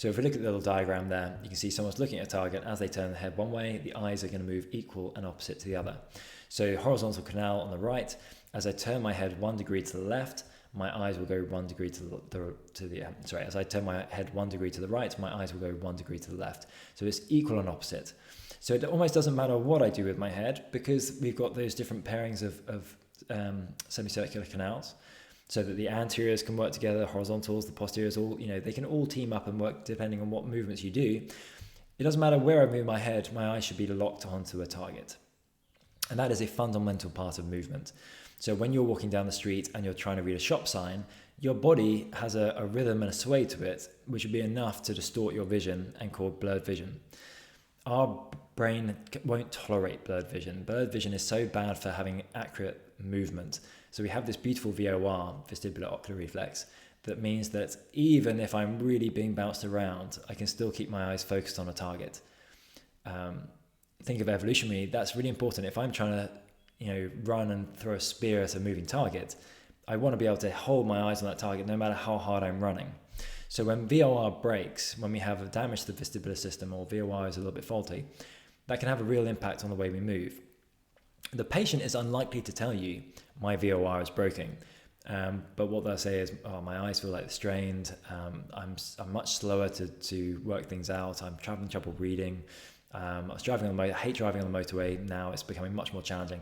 So if we look at the little diagram there, you can see someone's looking at a target. As they turn the head one way, the eyes are going to move equal and opposite to the other. So horizontal canal on the right, as I turn my head 1 degree to the left, my eyes will go 1 degree as I turn my head 1 degree to the right, my eyes will go 1 degree to the left. So it's equal and opposite. So it almost doesn't matter what I do with my head, because we've got those different pairings of semicircular canals, so that the anteriors can work together, the horizontals, the posteriors, all, they can all team up and work depending on what movements you do. It doesn't matter where I move my head, my eyes should be locked onto a target. And that is a fundamental part of movement. So when you're walking down the street and you're trying to read a shop sign, your body has a rhythm and a sway to it, which would be enough to distort your vision and cause blurred vision. Our brain won't tolerate blurred vision. Blurred vision is so bad for having accurate movement. So we have this beautiful VOR, vestibular ocular reflex, that means that even if I'm really being bounced around, I can still keep my eyes focused on a target. Think of evolutionary, that's really important. If I'm trying to run and throw a spear at a moving target, I want to be able to hold my eyes on that target no matter how hard I'm running. So when VOR breaks, when we have a damage to the vestibular system, or VOR is a little bit faulty, that can have a real impact on the way we move. The patient is unlikely to tell you, my VOR is broken. But what they'll say is, my eyes feel like they're strained. I'm much slower to work things out. I'm having trouble reading. I hate driving on the motorway. Now it's becoming much more challenging.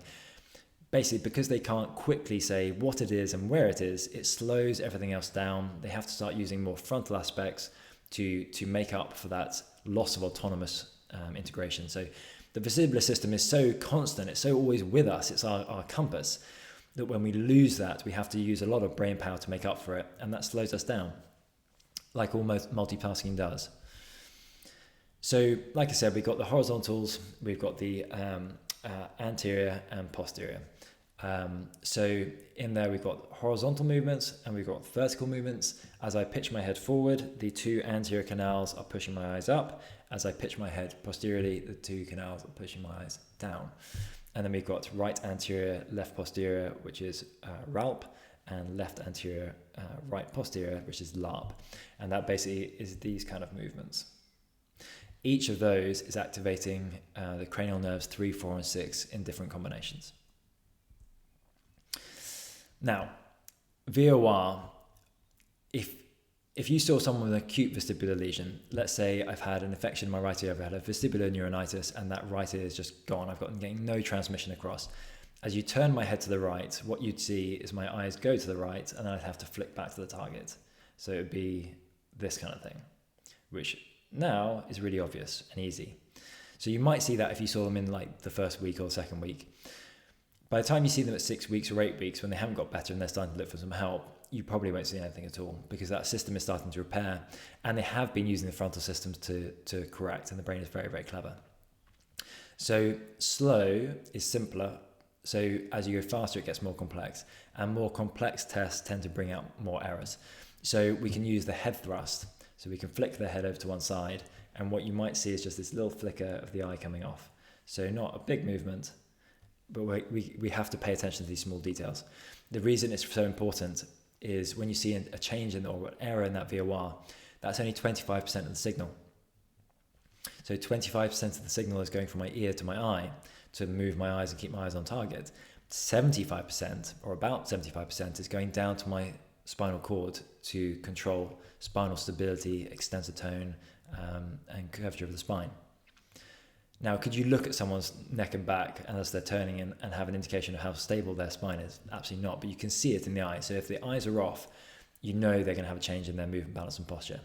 Basically, because they can't quickly say what it is and where it is, it slows everything else down. They have to start using more frontal aspects to make up for that loss of autonomous integration. So the vestibular system is so constant, it's so always with us, it's our compass, that when we lose that, we have to use a lot of brain power to make up for it, and that slows us down, like almost multitasking does. So, like I said, we've got the horizontals, we've got the anterior and posterior. So in there we've got horizontal movements and we've got vertical movements. As I pitch my head forward, the two anterior canals are pushing my eyes up. As I pitch my head posteriorly, the two canals are pushing my eyes down. And then we've got right anterior, left posterior, which is RALP, and left anterior, right posterior, which is LARP. And that basically is these kind of movements. Each of those is activating the cranial nerves 3, 4, and 6 in different combinations. Now, VOR, if you saw someone with an acute vestibular lesion, let's say I've had an infection in my right ear, I've had a vestibular neuronitis, and that right ear is just gone, I'm getting no transmission across. As you turn my head to the right, what you'd see is my eyes go to the right, and then I'd have to flick back to the target. So it would be this kind of thing, which now is really obvious and easy. So you might see that if you saw them in like the first week or the second week. By the time you see them at 6 weeks or 8 weeks, when they haven't got better and they're starting to look for some help, you probably won't see anything at all, because that system is starting to repair, and they have been using the frontal systems to correct, and the brain is very, very clever. So slow is simpler. So as you go faster, it gets more complex, and more complex tests tend to bring out more errors. So we can use the head thrust. So we can flick the head over to one side, and what you might see is just this little flicker of the eye coming off. So not a big movement, but we have to pay attention to these small details. The reason it's so important is when you see a change or an error in that VOR, that's only 25% of the signal. So 25% of the signal is going from my ear to my eye to move my eyes and keep my eyes on target. 75%, or about 75%, is going down to my spinal cord to control spinal stability, extensor tone, and curvature of the spine. Now, could you look at someone's neck and back and as they're turning in and have an indication of how stable their spine is? Absolutely not, but you can see it in the eye. So if the eyes are off, you know they're going to have a change in their movement, balance, and posture.